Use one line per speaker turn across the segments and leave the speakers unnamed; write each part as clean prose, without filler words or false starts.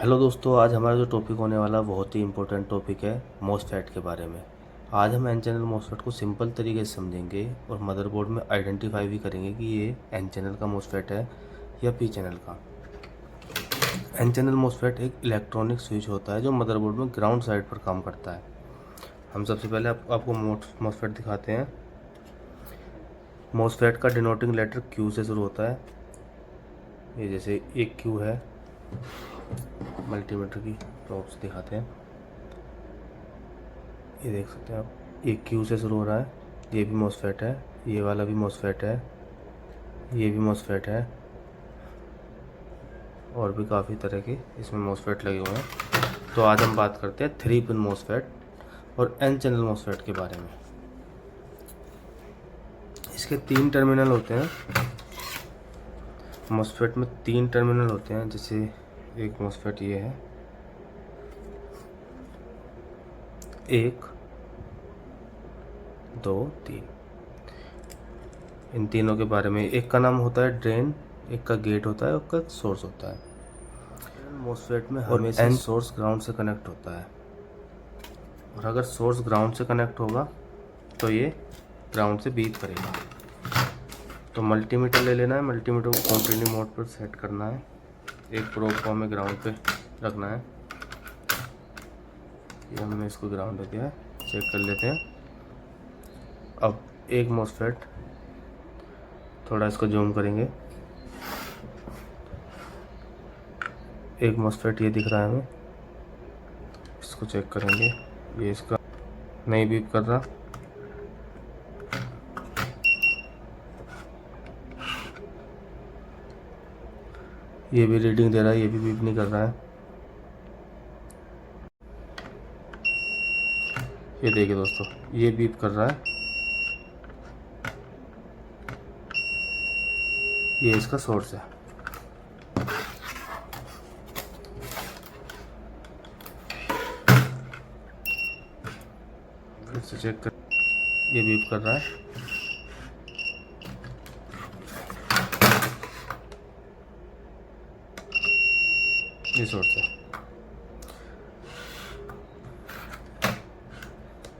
Hello दोस्तों, आज हमारा जो टॉपिक होने वाला बहुत ही इम्पोर्टेंट टॉपिक है मॉसफेट के बारे में। आज हम एन चैनल मॉसफेट को सिंपल तरीके से समझेंगे और मदरबोर्ड में आइडेंटिफाई भी करेंगे कि ये एन चैनल का मॉसफेट है या पी चैनल का। एन चैनल मॉसफेट एक इलेक्ट्रॉनिक स्विच होता है जो मदरबोर्ड में ग्राउंड साइड पर काम करता है। हम सबसे पहले आपको मॉसफेट दिखाते हैं। मॉसफेट का डिनोटिंग लेटर क्यू से शुरू होता है। ये जैसे एक क्यू है, मल्टीमीटर की प्रॉप्स दिखाते हैं। ये देख सकते हैं आप, एक क्यू से शुरू हो रहा है। ये भी मॉसफेट है, ये वाला भी मॉसफेट है, ये भी मॉसफेट है, और भी काफ़ी तरह के इसमें मॉसफेट लगे हुए हैं। तो आज हम बात करते हैं 3 पिन मॉसफेट और एन चैनल मॉसफेट के बारे में। इसके 3 टर्मिनल होते हैं। मॉसफेट में 3 टर्मिनल होते हैं। जैसे एक मॉसफेट ये है, 1 2 3। इन तीनों के बारे में, एक का नाम होता है ड्रेन, एक का गेट होता है, एक का सोर्स होता है। मॉसफेट में हमेशा सोर्स ग्राउंड से कनेक्ट होता है, और अगर सोर्स ग्राउंड से कनेक्ट होगा तो ये ग्राउंड से बीप करेगा। तो मल्टीमीटर ले लेना है, मल्टीमीटर को कंटिन्यू मोड पर सेट करना है, एक प्रोब को हमें ग्राउंड पे रखना है। ये हमने इसको ग्राउंड पे दिया है, चेक कर लेते हैं। अब एक मॉसफेट, थोड़ा इसको जूम करेंगे, एक मॉसफेट ये दिख रहा है हमें, इसको चेक करेंगे। ये इसका नहीं बीप कर रहा, ये भी रीडिंग दे रहा है, ये भी बीप नहीं कर रहा है। ये देखिए दोस्तों, ये बीप कर रहा है, ये इसका सोर्स है। फिर से चेक कर, ये बीप कर रहा है, ये सोर्स है।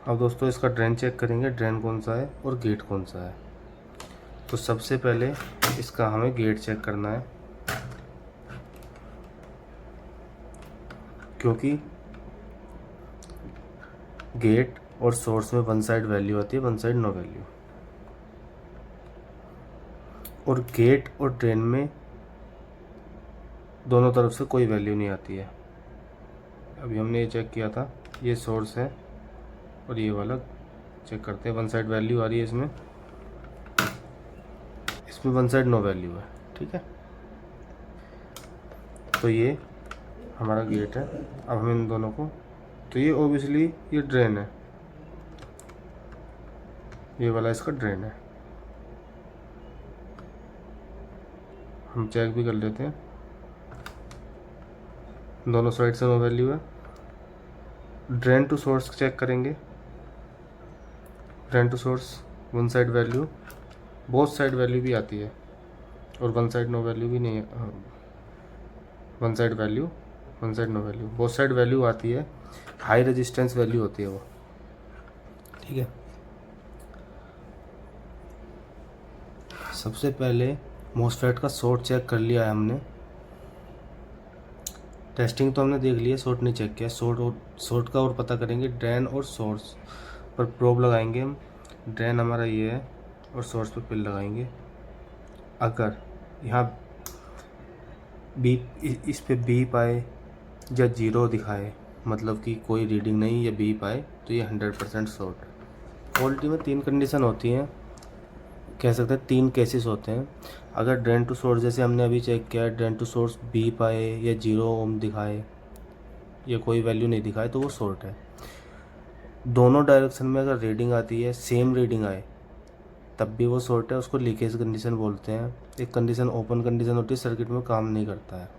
अब दोस्तों इसका ड्रेन चेक करेंगे, ड्रेन कौन सा है और गेट कौन सा है। तो सबसे पहले इसका हमें गेट चेक करना है, क्योंकि गेट और सोर्स में वन साइड वैल्यू आती है, वन साइड नो वैल्यू, और गेट और ड्रेन में दोनों तरफ से कोई वैल्यू नहीं आती है। अभी हमने ये चेक किया था, ये सोर्स है और ये वाला चेक करते हैं। वन साइड वैल्यू आ रही है इसमें, इसमें वन साइड नो वैल्यू है, ठीक है। तो ये हमारा गेट है। अब हम इन दोनों को, तो ये ओबियसली ये ड्रेन है, ये वाला इसका ड्रेन है। हम चेक भी कर लेते हैं, दोनों साइड से नो वैल्यू है। ड्रेन टू सोर्स चेक करेंगे, drain to source one side value, both side value भी आती है, और वन साइड नो वैल्यू भी नहीं है। One side value, one side no value, both side value आती है। हाई रेजिस्टेंस वैल्यू होती है वो, ठीक है। सबसे पहले मॉसफेट का शॉर्ट चेक कर लिया है हमने, टेस्टिंग तो हमने देख लिया, शॉर्ट नहीं चेक किया। शॉर्ट का और पता करेंगे, ड्रेन और सोर्स पर प्रोब लगाएंगे हम। ड्रेन हमारा ये है और सोर्स पर पिन लगाएंगे। अगर यहाँ बीप, इस पे बीप आए या जीरो दिखाए, मतलब कि कोई रीडिंग नहीं, या बीप आए, तो ये 100% शॉर्ट है। क्वालिटी में 3 कंडीशन होती हैं, कह सकते हैं 3 केसेस होते हैं। अगर ड्रेन टू सोर्स, जैसे हमने अभी चेक किया, ड्रेन टू सोर्स बीप आए या 0 ओम दिखाए या कोई वैल्यू नहीं दिखाए, तो वो शॉर्ट है। दोनों डायरेक्शन में अगर रीडिंग आती है, सेम रीडिंग आए, तब भी वो शॉर्ट है, उसको लीकेज कंडीशन बोलते हैं। एक कंडीशन ओपन कंडीशन होती है, सर्किट में काम नहीं करता है।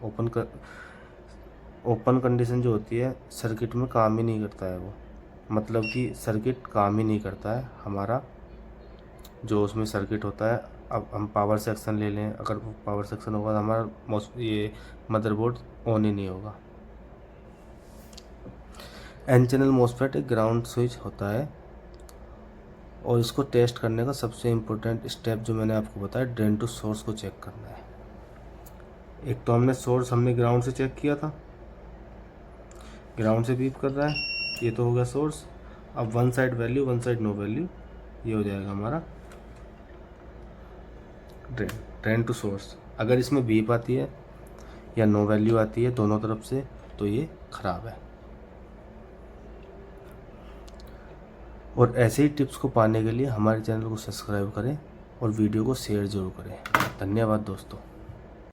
ओपन कंडीशन जो होती है, सर्किट में काम ही नहीं करता है वो, मतलब कि सर्किट काम ही नहीं करता है हमारा, जो उसमें सर्किट होता है। अब हम पावर सेक्शन ले लें, अगर पावर सेक्शन होगा तो हमारा ये मदरबोर्ड ऑन ही नहीं होगा, एन चैनल मॉसफेट एक ग्राउंड स्विच होता है और इसको टेस्ट करने का सबसे इम्पोर्टेंट स्टेप जो मैंने आपको बताया, ड्रेन टू सोर्स को चेक करना है। एक तो हमने ग्राउंड से चेक किया था, ग्राउंड से बीप कर रहा है, ये तो हो गया सोर्स। अब one side value, one side no value, ये हो जाएगा हमारा ड्रेन टू सोर्स। अगर इसमें बीप आती है या नो वैल्यू आती है दोनों तरफ से तो ये ख़राब है। और ऐसे ही टिप्स को पाने के लिए हमारे चैनल को सब्सक्राइब करें और वीडियो को शेयर ज़रूर करें। धन्यवाद दोस्तों।